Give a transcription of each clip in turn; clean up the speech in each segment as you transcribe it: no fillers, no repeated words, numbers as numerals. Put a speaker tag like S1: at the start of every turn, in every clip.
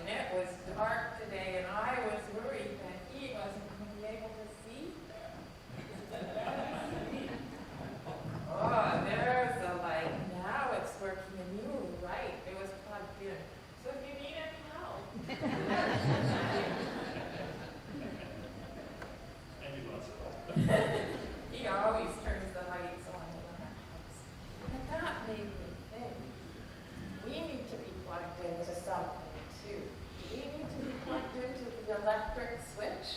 S1: it was dark today, and I was worried that he wasn't going to be able to see. Oh, there's the light. Now it's working, and you were right. It was plugged in. So if you need any help.
S2: And you lost it all.
S1: He always turns the lights on in our house. And that made me think, we need to be plugged into something too. We need to be plugged into the electric switch.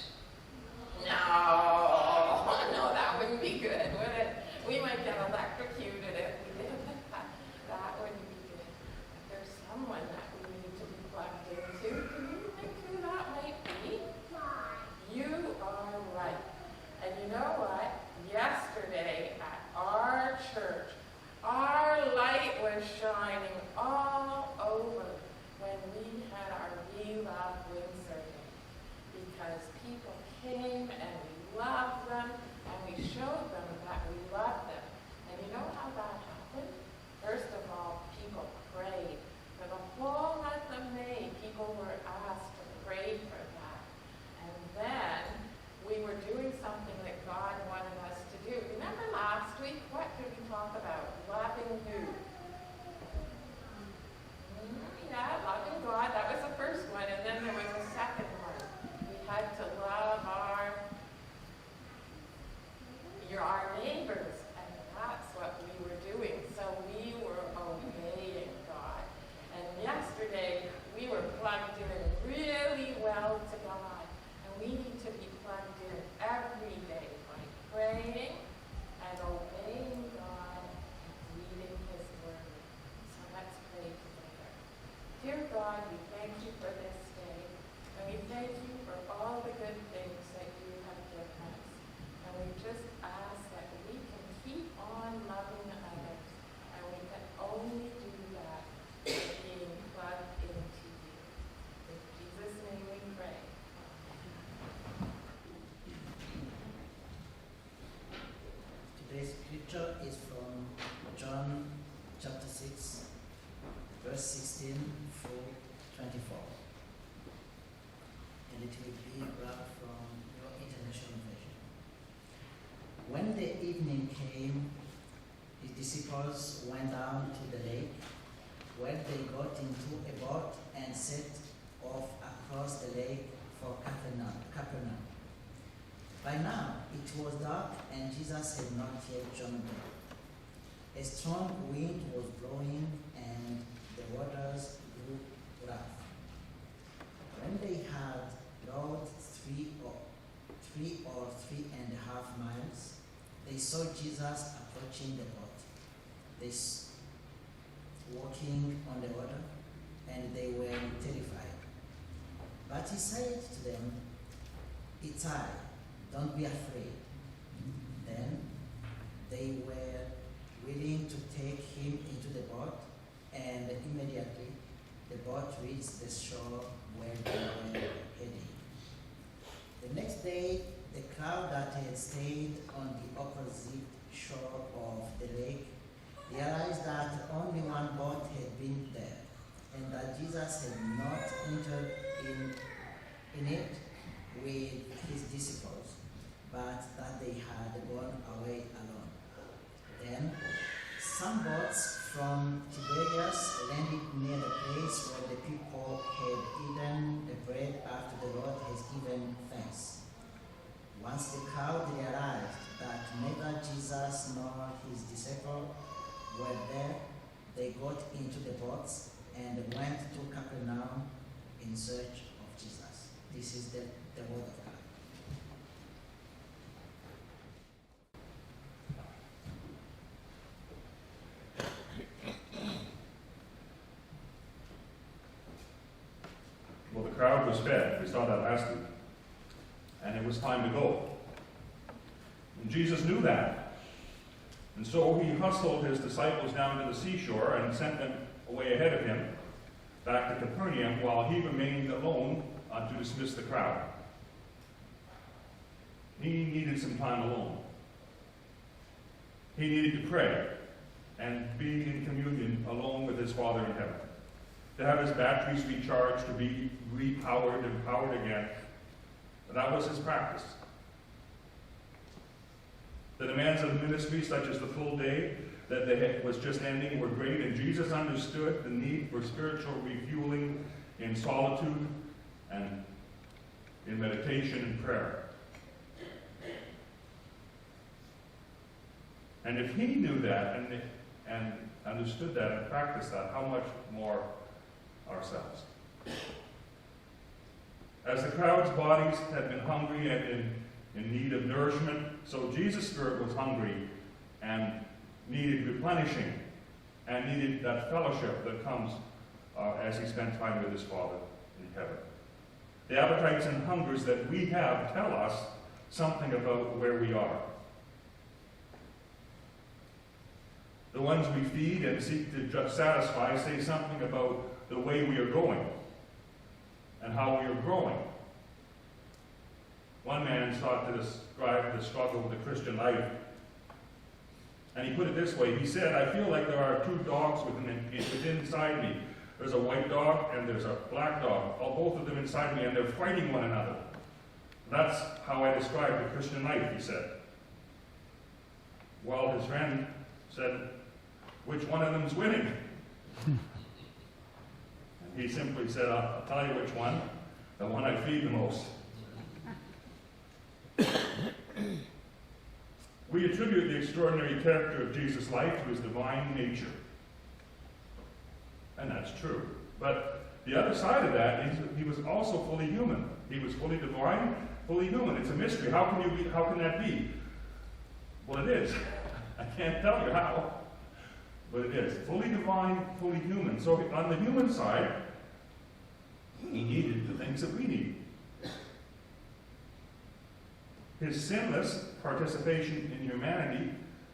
S1: No, that wouldn't be good, would it? We might get electrocuted if we did that. That wouldn't be good. But there's someone that we need to be plugged into. Can you think who that might be? You are right. And you know what? Yesterday at our church, our light was shining all over when we had our We Love Windsor Day. Because people came and we loved them and we showed them that we loved them. And you know how that happened? First of all, people prayed. For the whole month of May, people were asked to pray for that. And then we were doing something that God wanted us to do. Remember last week? What did we talk about? Loving who? Yeah, loving God. That was the first one. And then there was a second one. We had to love our neighbors. And that's what we were doing. So we were obeying God. And yesterday, we were plugged in really well to God. And we need to be plugged in every day by praying and obeying God and reading His Word. So let's pray together. Dear God, we thank you for this day. And we thank you for all the good things that you have given us. And we just ask that we can keep on loving others. And we can only do that by being plugged into you. In Jesus' name we pray.
S3: Today's scripture is from John chapter 6, verse 16 through 24. And it will be read from your International Version. When the evening came, his disciples went down to the lake, where they got into a boat and set off across the lake for Capernaum. By now it was dark and Jesus had not yet joined them. A strong wind was blowing and the waters grew rough. When they had rowed 3.5 miles, they saw Jesus approaching the boat. They walking on the water, and they were terrified. But he said to them, "It's I, don't be afraid." Then they were willing to take him into the boat, and immediately the boat reached the shore where they were heading. The next day, the crowd that had stayed on the opposite shore of the lake realized that only one boat had been there, and that Jesus had not entered in it with his disciples, but that they had gone away alone. Then some boats from Tiberias landed near the place where the people had eaten the bread after the Lord had given thanks. Once the crowd realized that neither Jesus nor his disciples were there, they got into the boats and went to Capernaum in search of Jesus. This is the word of God.
S2: Well, the crowd was fed. We saw that last week. And it was time to go. And Jesus knew that. And so he hustled his disciples down to the seashore and sent them away ahead of him back to Capernaum while he remained alone to dismiss the crowd. He needed some time alone. He needed to pray and be in communion alone with his Father in heaven, to have his batteries recharged, to be repowered and powered again. And that was his practice. The demands of ministry, such as the full day that was just ending, were great, and Jesus understood the need for spiritual refueling in solitude and in meditation and prayer. And if he knew that and understood that and practiced that, how much more ourselves? As the crowd's bodies had been hungry and in need of nourishment, so Jesus' spirit was hungry and needed replenishing and needed that fellowship that comes as he spent time with his Father in heaven. The appetites and hungers that we have tell us something about where we are. The ones we feed and seek to just satisfy say something about the way we are going and how we are growing. One man sought to describe the struggle of the Christian life, and he put it this way. He said, "I feel like there are two dogs within inside me. There's a white dog and there's a black dog, both of them inside me, and they're fighting one another. That's how I describe the Christian life," he said. Well, his friend said, "Which one of them's winning?" And he simply said, I'll tell you which one, the one I feed the most. We attribute the extraordinary character of Jesus' life to his divine nature. And that's true. But the other side of that is he was also fully human. He was fully divine, fully human. It's a mystery. How can that be? Well, it is. I can't tell you how, but it is. Fully divine, fully human. So on the human side, he needed the things that we need. His sinless participation in humanity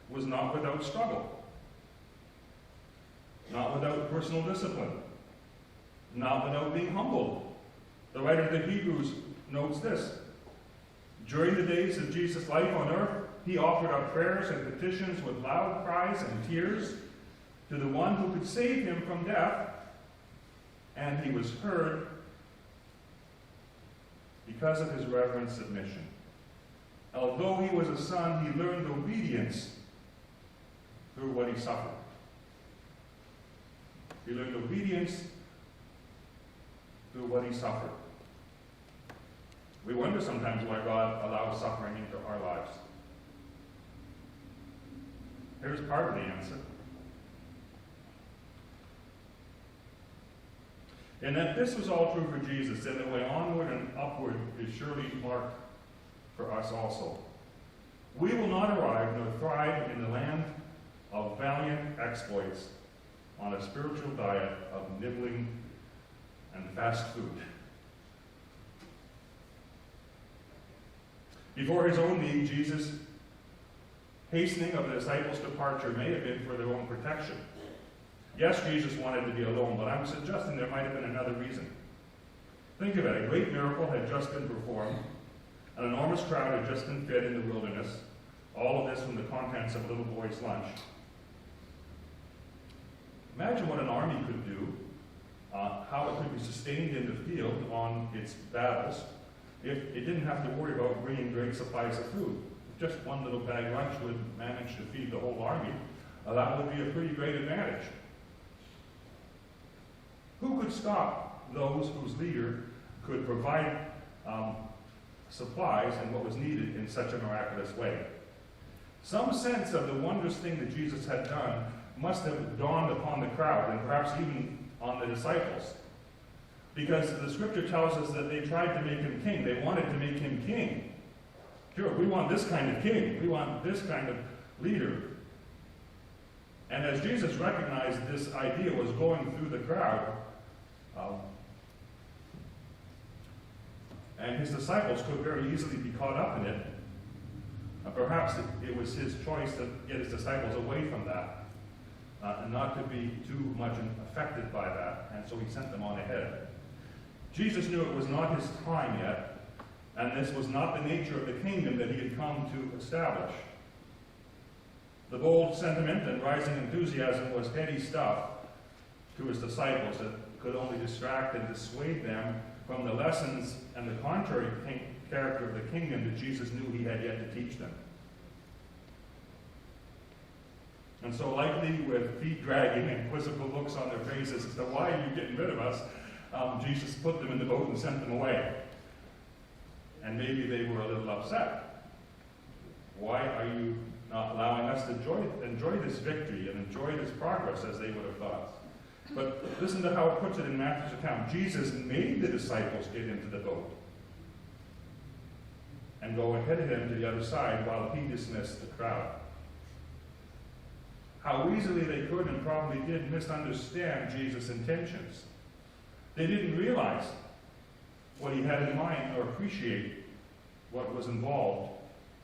S2: was not without struggle, not without personal discipline, not without being humbled. The writer of the Hebrews notes this: during the days of Jesus' life on earth, he offered up prayers and petitions with loud cries and tears to the one who could save him from death, and he was heard because of his reverent submission. Although he was a son, he learned obedience through what he suffered. He learned obedience through what he suffered. We wonder sometimes why God allows suffering into our lives. Here's part of the answer. And that this was all true for Jesus, and the way onward and upward is surely marked for us also. We will not arrive nor thrive in the land of valiant exploits on a spiritual diet of nibbling and fast food. Before his own need, Jesus' hastening of the disciples' departure may have been for their own protection. Yes, Jesus wanted to be alone, but I'm suggesting there might have been another reason. Think of it. A great miracle had just been performed. An enormous crowd had just been fed in the wilderness. All of this from the contents of a little boy's lunch. Imagine what an army could do, how it could be sustained in the field on its battles, if it didn't have to worry about bringing great supplies of food. If just one little bag lunch would manage to feed the whole army, that would be a pretty great advantage. Who could stop those whose leader could provide supplies and what was needed in such a miraculous way? Some sense of the wondrous thing that Jesus had done must have dawned upon the crowd, and perhaps even on the disciples. Because the scripture tells us that they tried to make him king. They wanted to make him king. Sure, we want this kind of king. We want this kind of leader. And as Jesus recognized this idea was going through the crowd, and his disciples could very easily be caught up in it, perhaps it was his choice to get his disciples away from that, and not to be too much affected by that, and so he sent them on ahead. Jesus knew it was not his time yet, and this was not the nature of the kingdom that he had come to establish. The bold sentiment and rising enthusiasm was heady stuff to his disciples that could only distract and dissuade them from the lessons and the contrary character of the kingdom that Jesus knew he had yet to teach them. And so likely with feet dragging and quizzical looks on their faces as to why are you getting rid of us, Jesus put them in the boat and sent them away. And maybe they were a little upset. Why are you not allowing us to enjoy this victory and enjoy this progress as they would have thought? But listen to how it puts it in Matthew's account. Jesus made the disciples get into the boat and go ahead of him to the other side while he dismissed the crowd. How easily they could and probably did misunderstand Jesus' intentions. They didn't realize what he had in mind or appreciate what was involved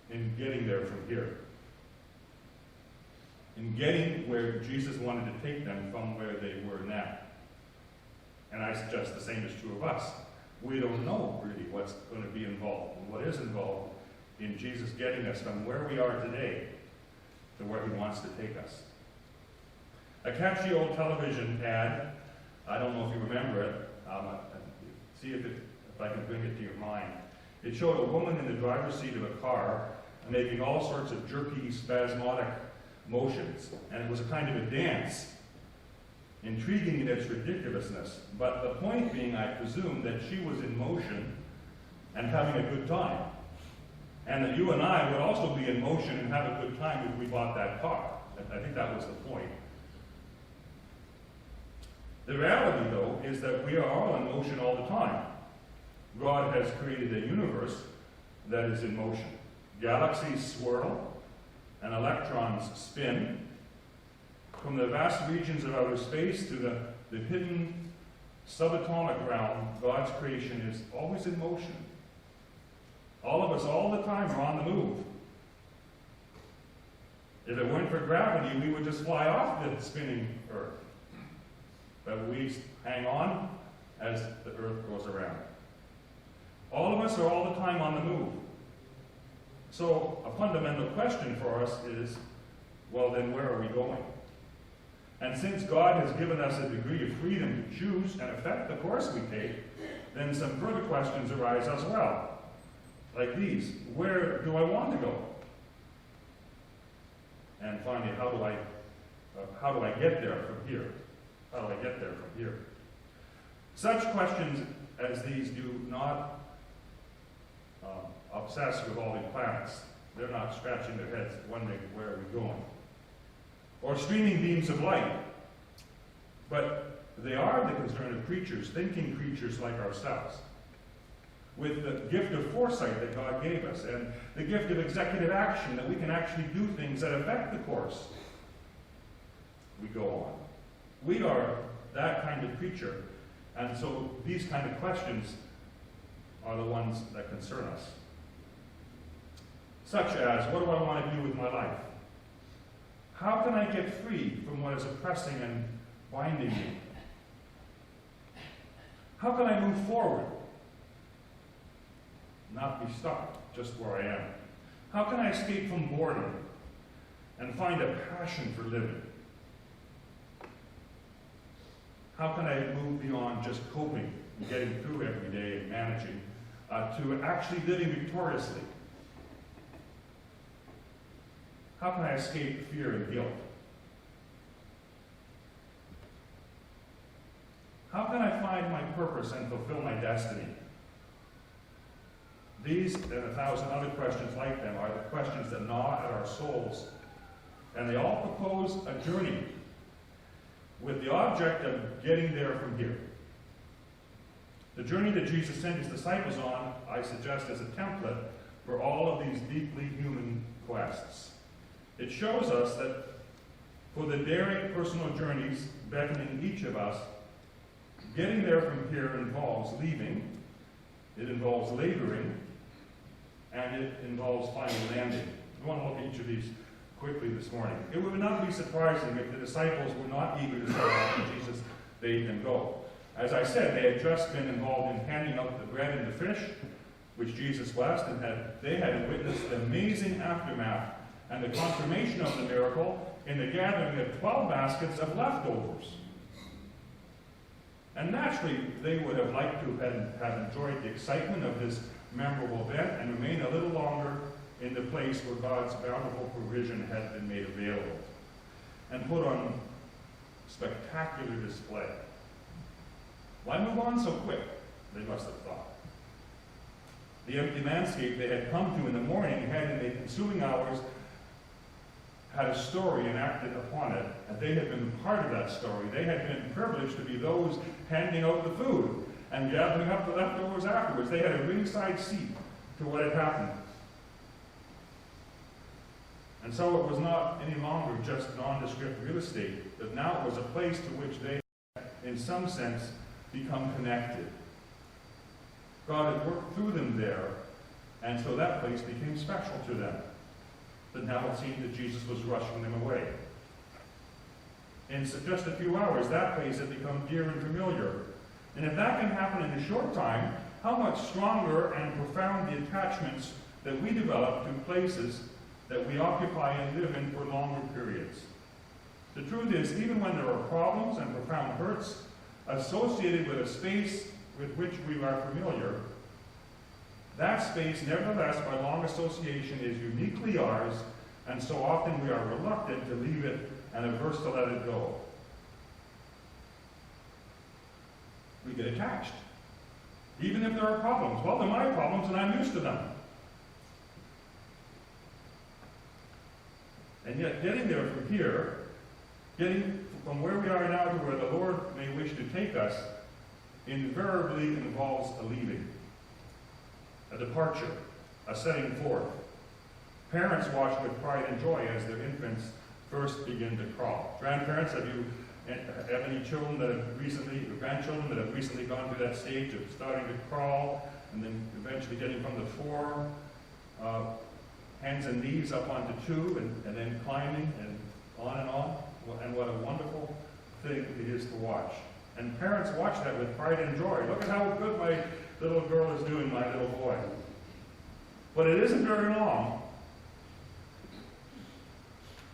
S2: in getting there from here. In getting where Jesus wanted to take them from where they were now. And I suggest the same is true of us. We don't know really what's going to be involved and what is involved in Jesus getting us from where we are today to where he wants to take us. A catchy old television ad, I don't know if you remember it, see if I can bring it to your mind. It showed a woman in the driver's seat of a car making all sorts of jerky, spasmodic motions, and it was a kind of a dance, intriguing in its ridiculousness, but the point being, I presume, that she was in motion and having a good time, and that you and I would also be in motion and have a good time if we bought that car. I think that was the point. The reality, though, is that we are all in motion all the time. God has created a universe that is in motion. Galaxies swirl, and electrons spin. From the vast regions of outer space to the hidden subatomic realm, God's creation is always in motion. All of us, all the time, are on the move. If it weren't for gravity, we would just fly off the spinning Earth. But we hang on as the Earth goes around. All of us are all the time on the move. So a fundamental question for us is, well, then where are we going? And since God has given us a degree of freedom to choose and affect the course we take, then some further questions arise as well. Like these: where do I want to go? And finally, how do I get there from here? How do I get there from here? Such questions as these do not obsess revolving planets. They're not scratching their heads wondering where are we going. Or streaming beams of light. But they are the concern of creatures, thinking creatures like ourselves, with the gift of foresight that God gave us, and the gift of executive action, that we can actually do things that affect the course we go on. We are that kind of creature, and so these kind of questions are the ones that concern us. Such as, what do I want to do with my life? How can I get free from what is oppressing and binding me? How can I move forward? Not be stuck just where I am. How can I escape from boredom and find a passion for living? How can I move beyond just coping and getting through every day and managing to actually living victoriously? How can I escape fear and guilt? How can I find my purpose and fulfill my destiny? These and 1,000 other questions like them are the questions that gnaw at our souls. And they all propose a journey with the object of getting there from here. The journey that Jesus sent his disciples on, I suggest, as a template for all of these deeply human quests. It shows us that for the daring personal journeys beckoning each of us, getting there from here involves leaving, it involves laboring, and it involves finally landing. I want to look at each of these quickly this morning. It would not be surprising if the disciples were not eager to set off when Jesus bade them go. As I said, they had just been involved in handing out the bread and the fish, which Jesus blessed, and they had witnessed the amazing aftermath and the confirmation of the miracle in the gathering of 12 baskets of leftovers. And naturally, they would have liked to have enjoyed the excitement of this memorable event and remain a little longer in the place where God's bountiful provision had been made available, and put on spectacular display. Why move on so quick? They must have thought. The empty landscape they had come to in the morning had, in the ensuing hours, had a story enacted upon it, and they had been part of that story. They had been privileged to be those handing out the food and gathering up the leftovers afterwards. They had a ringside seat to what had happened. And so it was not any longer just nondescript real estate, but now it was a place to which they had, in some sense, become connected. God had worked through them there, and so that place became special to them. But now it seemed that Jesus was rushing them away. In just a few hours, that place had become dear and familiar. And if that can happen in a short time, how much stronger and profound the attachments that we develop to places that we occupy and live in for longer periods. The truth is, even when there are problems and profound hurts associated with a space with which we are familiar, that space, nevertheless, by long association, is uniquely ours, and so often we are reluctant to leave it and averse to let it go. We get attached, even if there are problems. Well, they're my problems, and I'm used to them. And yet, getting there from here, getting from where we are now to where the Lord may wish to take us, invariably involves a leaving, a departure, a setting forth. Parents watch with pride and joy as their infants first begin to crawl. Grandparents, have any children that have recently, or grandchildren that have recently gone through that stage of starting to crawl and then eventually getting from the 4 hands and knees up onto 2 and then climbing and on and on? And what a wonderful thing it is to watch. And parents watch that with pride and joy. Look at how good my little girl is doing, my little boy. But it isn't very long,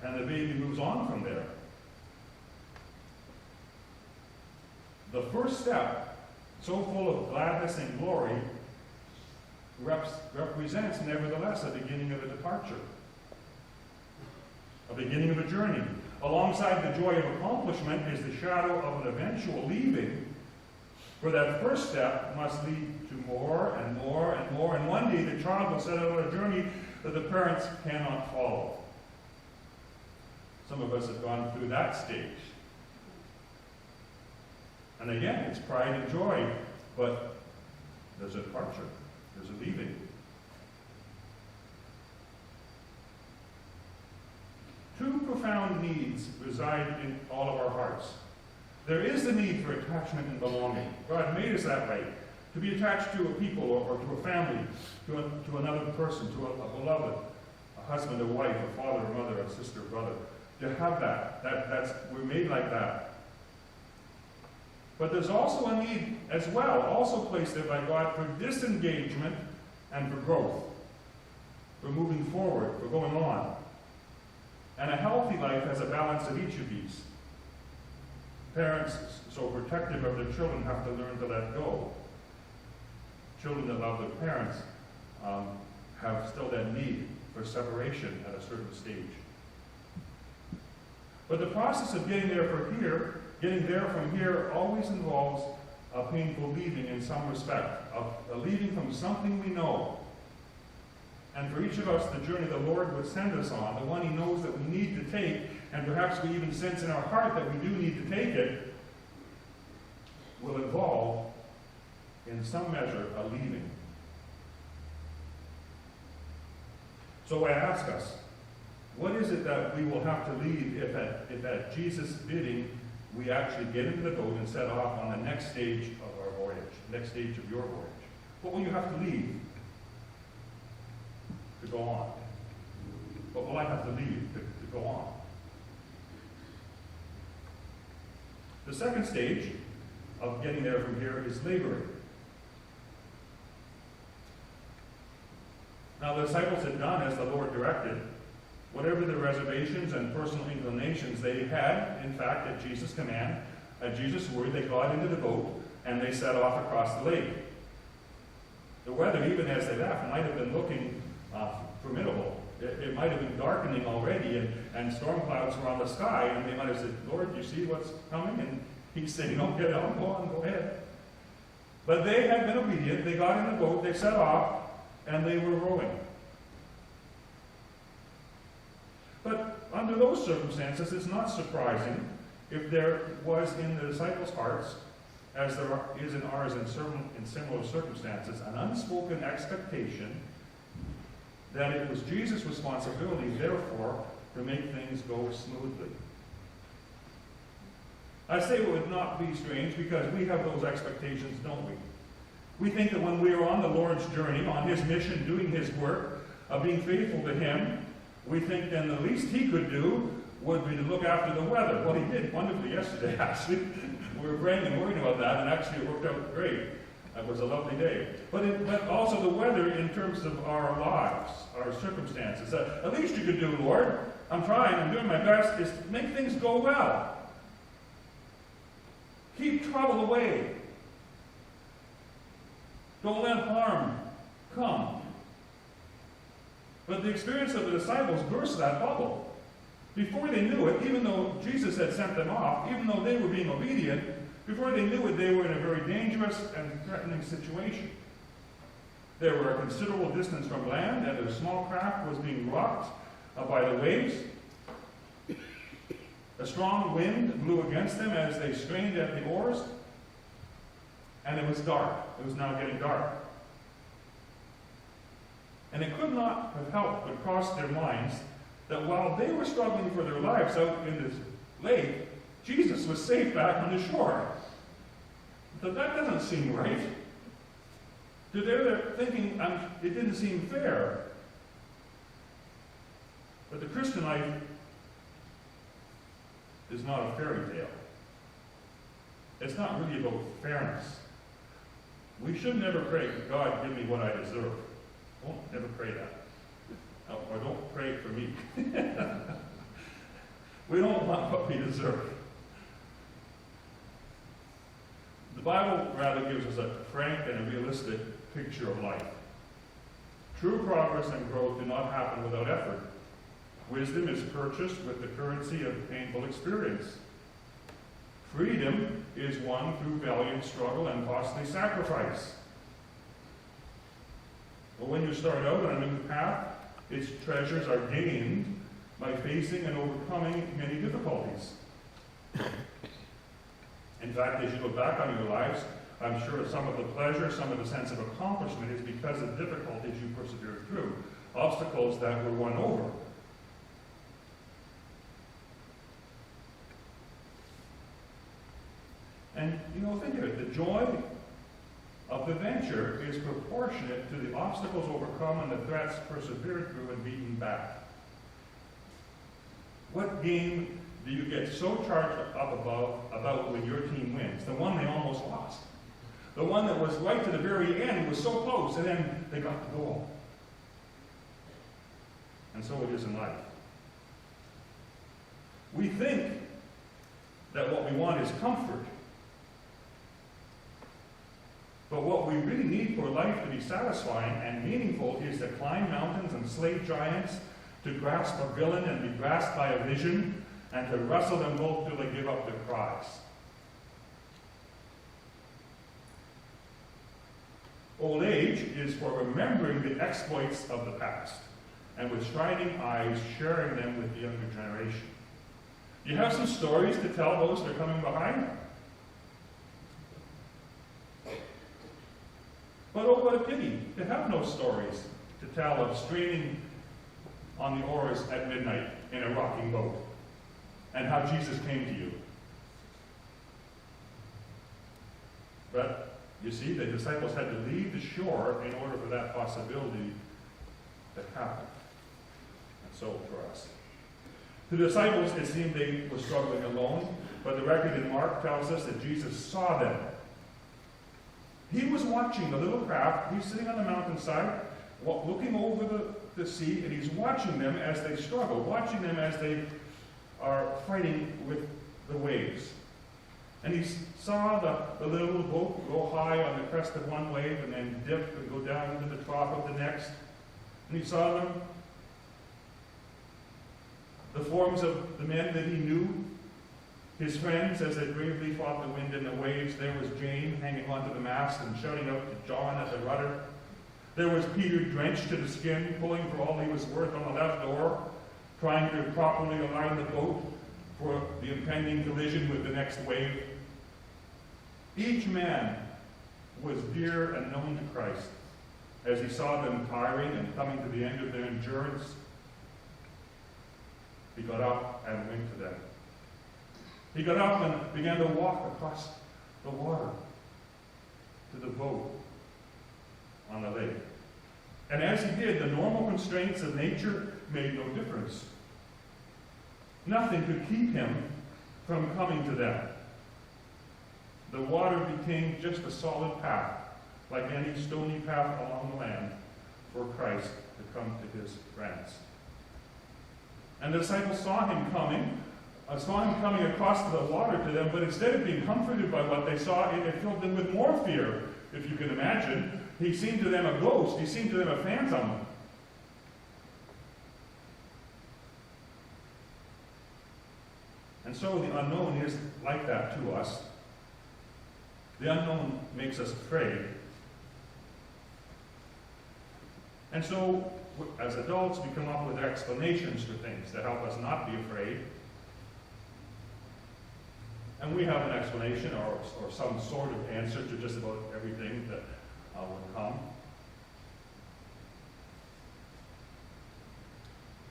S2: and the baby moves on from there. The first step, so full of gladness and glory, represents nevertheless a beginning of a departure, a beginning of a journey. Alongside the joy of accomplishment is the shadow of an eventual leaving, for that first step must lead to more and more and more, and one day the child will set out on a journey that the parents cannot follow. Some of us have gone through that stage. And again, it's pride and joy, but there's a departure, there's a leaving. Two profound needs reside in all of our hearts. There is the need for attachment and belonging. God made us that way, to be attached to a people or to a family, to another person, to a beloved, a husband, a wife, a father, a mother, a sister, a brother. To have we're made like that. But there's also a need as well, also placed there by God, for disengagement and for growth, for moving forward, for going on. And a healthy life has a balance of each of these. Parents, so protective of their children, have to learn to let go. Children that love their parents have still that need for separation at a certain stage. But the process of getting there from here always involves a painful leaving in some respect, a leaving from something we know. And for each of us, the journey the Lord would send us on, the one He knows that we need to take, and perhaps we even sense in our heart that we do need to take it, will involve, in some measure, a leaving. So I ask us, what is it that we will have to leave if at Jesus' bidding we actually get into the boat and set off on the next stage of our voyage, next stage of your voyage? What will you have to leave to go on? What will I have to leave to go on? The second stage of getting there from here is laboring. Now the disciples had done as the Lord directed. Whatever the reservations and personal inclinations they had, in fact, at Jesus' command, At Jesus' word, they got into the boat and they set off across the lake. The weather, even as they left, might have been looking formidable. It might have been darkening already, and storm clouds were on the sky, and they might have said, Lord, you see what's coming? And he's saying, no, get on, go ahead. But they had been obedient. They got in the boat, they set off, and they were rowing. But under those circumstances, it's not surprising if there was in the disciples' hearts, as there is in ours in similar circumstances, an unspoken expectation that it was Jesus' responsibility, therefore, to make things go smoothly. I say it would not be strange because we have those expectations, don't we? We think that when we are on the Lord's journey, on His mission, doing His work, of being faithful to Him, we think then the least He could do would be to look after the weather. Well, He did wonderfully yesterday, actually. We were praying and worrying about that, and actually it worked out great. It was a lovely day. But also the weather in terms of our lives, our circumstances. At least you could do, Lord, I'm trying, I'm doing my best, is to make things go well. Keep trouble away. Don't let harm come. But the experience of the disciples burst that bubble. Before they knew it, even though Jesus had sent them off, even though they were being obedient, before they knew it, they were in a very dangerous and threatening situation. They were a considerable distance from land, and their small craft was being rocked by the waves. A strong wind blew against them as they strained at the oars, and it was dark. It was now getting dark. And it could not have helped but cross their minds that while they were struggling for their lives out in this lake, Jesus was safe back on the shore. But that doesn't seem right. They're thinking it didn't seem fair. But the Christian life is not a fairy tale. It's not really about fairness. We should never pray, God, give me what I deserve. Don't never pray that. Or don't pray for me. We don't want what we deserve. The Bible rather gives us a frank and a realistic picture of life. True progress and growth do not happen without effort. Wisdom is purchased with the currency of painful experience. Freedom is won through valiant struggle and costly sacrifice. But when you start out on a new path, its treasures are gained by facing and overcoming many difficulties. In fact, as you look back on your lives, I'm sure some of the pleasure, some of the sense of accomplishment is because of difficulties you persevered through, obstacles that were won over. And, think of it, the joy of the venture is proportionate to the obstacles overcome and the threats persevered through and beaten back. What game do you get so charged up about when your team wins? The one they almost lost. The one that was right to the very end, was so close, and then they got the goal. And so it is in life. We think that what we want is comfort. But what we really need for life to be satisfying and meaningful is to climb mountains and slay giants, to grasp a villain and be grasped by a vision, and to wrestle them both till they give up their prize. Old age is for remembering the exploits of the past, and with striding eyes sharing them with the younger generation. Do you have some stories to tell those that are coming behind? But oh, what a pity to have no stories to tell of straining on the oars at midnight in a rocking boat, and how Jesus came to you. But, you see, the disciples had to leave the shore in order for that possibility to happen. And so for us. The disciples, it seemed they were struggling alone, but the record in Mark tells us that Jesus saw them. He was watching the little craft. He's sitting on the mountainside, looking over the sea, and he's watching them as they struggle, watching them as they are fighting with the waves. And he saw the little boat go high on the crest of one wave and then dip and go down into the trough of the next. And he saw them, the forms of the men that he knew, his friends, as they bravely fought the wind and the waves. There was Jane hanging onto the mast and shouting out to John at the rudder. There was Peter, drenched to the skin, pulling for all he was worth on the left oar, trying to properly align the boat for the impending collision with the next wave. Each man was dear and known to Christ. As he saw them tiring and coming to the end of their endurance, he got up and went to them. He got up and began to walk across the water to the boat on the lake. And as he did, the normal constraints of nature made no difference. Nothing could keep him from coming to them. The water became just a solid path, like any stony path along the land, for Christ to come to his friends. And the disciples saw him coming across the water to them, but instead of being comforted by what they saw, it filled them with more fear, if you can imagine. He seemed to them a ghost. He seemed to them a phantom. And so the unknown is like that to us. The unknown makes us afraid. And so, as adults, we come up with explanations for things to help us not be afraid. And we have an explanation or some sort of answer to just about everything that will come.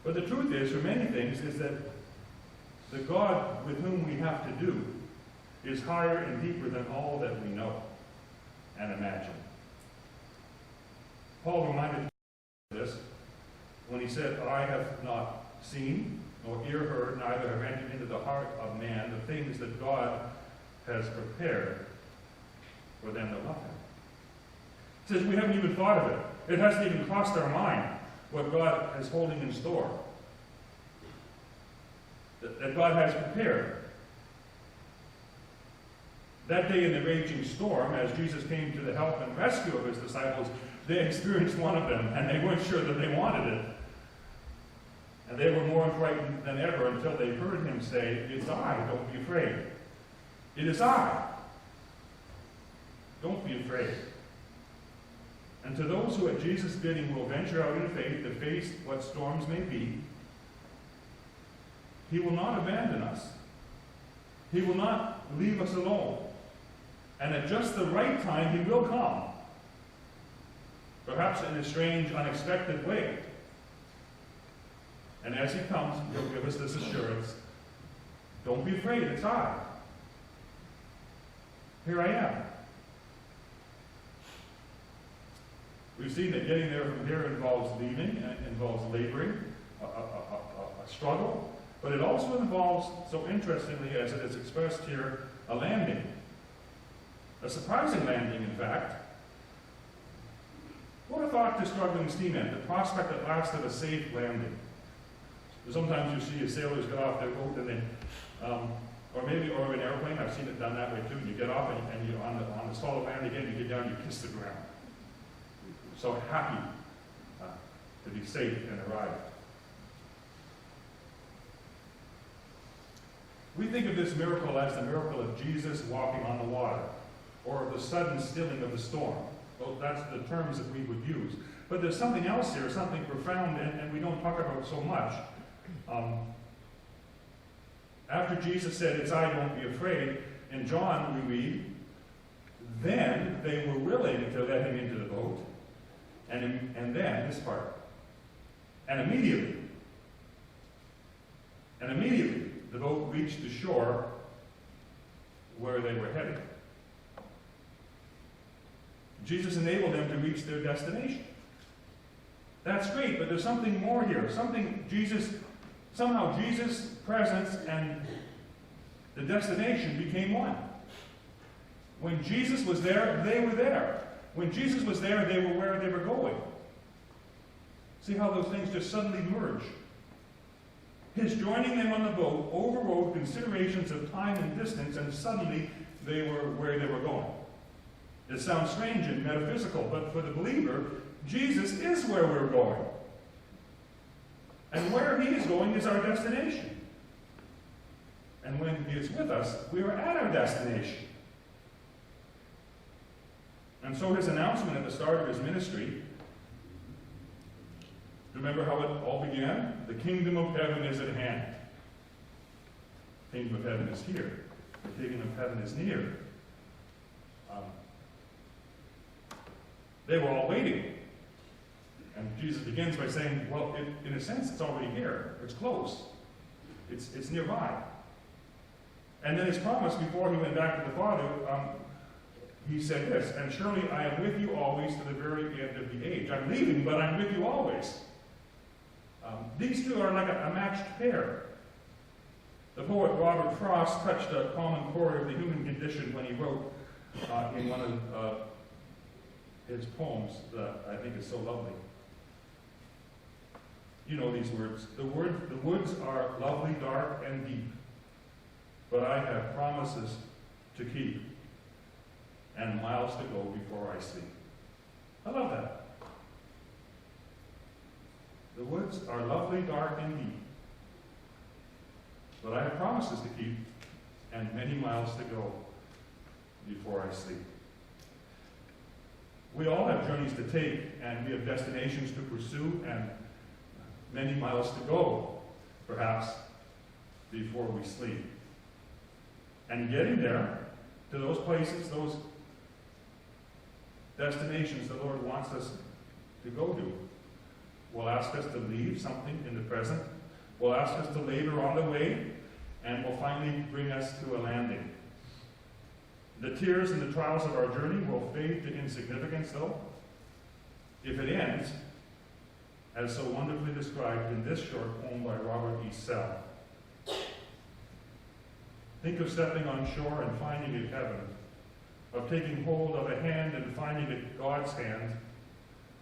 S2: But the truth is, for many things, is that the God with whom we have to do is higher and deeper than all that we know and imagine. Paul reminded us of this when he said, "I have not seen, nor ear heard, neither have entered into the heart of man the things that God has prepared for them that love him." He says we haven't even thought of it. It hasn't even crossed our mind what God is holding in store, that God has prepared. That day in the raging storm, as Jesus came to the help and rescue of his disciples, they experienced one of them, and they weren't sure that they wanted it. And they were more frightened than ever until they heard him say, "It's I, don't be afraid. It is I. Don't be afraid." And to those who at Jesus' bidding will venture out in faith to face what storms may be, he will not abandon us. He will not leave us alone. And at just the right time, he will come. Perhaps in a strange, unexpected way. And as he comes, he'll give us this assurance: don't be afraid, it's I. Here I am. We've seen that getting there from here involves leaving, and it involves laboring, a struggle, but it also involves, so interestingly as it is expressed here, a landing. A surprising landing, in fact. What a thought to struggling seamen, the prospect at last of a safe landing. Sometimes you see sailors get off their boat and they, or an airplane, I've seen it done that way too. You get off and you're on the solid land again, you get down, you kiss the ground. So happy to be safe and arrive. We think of this miracle as the miracle of Jesus walking on the water, or of the sudden stilling of the storm. Well, that's the terms that we would use. But there's something else here, something profound, and we don't talk about so much. After Jesus said, "It's I, don't be afraid," in John we read, "Then they were willing to let him into the boat," and then this part, and immediately, the boat reached the shore where they were headed. Jesus enabled them to reach their destination. That's great, but there's something more here. Somehow Jesus' presence and the destination became one. When Jesus was there, they were there. When Jesus was there, they were where they were going. See how those things just suddenly merge. His joining them on the boat overrode considerations of time and distance, and suddenly they were where they were going. It sounds strange and metaphysical, but for the believer, Jesus is where we're going. And where he is going is our destination. And when he is with us, we are at our destination. And so his announcement at the start of his ministry, remember how it all began? The kingdom of heaven is at hand. The kingdom of heaven is here. The kingdom of heaven is near. They were all waiting. And Jesus begins by saying, well, in a sense, it's already here. It's close. It's nearby. And then his promise before he went back to the Father, he said this, and surely I am with you always to the very end of the age. I'm leaving, but I'm with you always. These two are like a matched pair. The poet Robert Frost touched a common chord of the human condition when he wrote in one of his poems that I think is so lovely. You know these words. The woods are lovely, dark, and deep, but I have promises to keep and miles to go before I sleep. I love that. The woods are lovely, dark, and deep, but I have promises to keep and many miles to go before I sleep. We all have journeys to take, and we have destinations to pursue, and many miles to go, perhaps, before we sleep. And getting there, to those places, those destinations the Lord wants us to go to, will ask us to leave something in the present, will ask us to labor on the way, and will finally bring us to a landing. The tears and the trials of our journey will fade to insignificance, though, if it ends, as so wonderfully described in this short poem by Robert E. Sell. Think of stepping on shore and finding it heaven, of taking hold of a hand and finding it God's hand,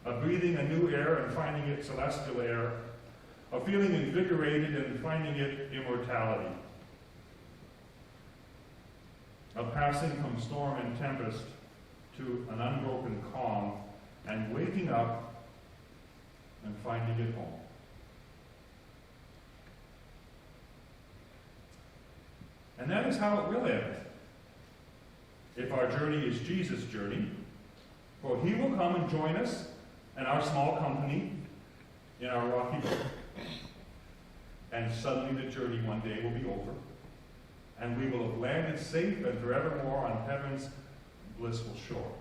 S2: of breathing a new air and finding it celestial air, of feeling invigorated and finding it immortality, of passing from storm and tempest to an unbroken calm, and waking up and finding it home. And that is how it will end, if our journey is Jesus' journey, for he will come and join us and our small company in our rocky boat. And suddenly the journey one day will be over, and we will have landed safe and forevermore on heaven's blissful shore.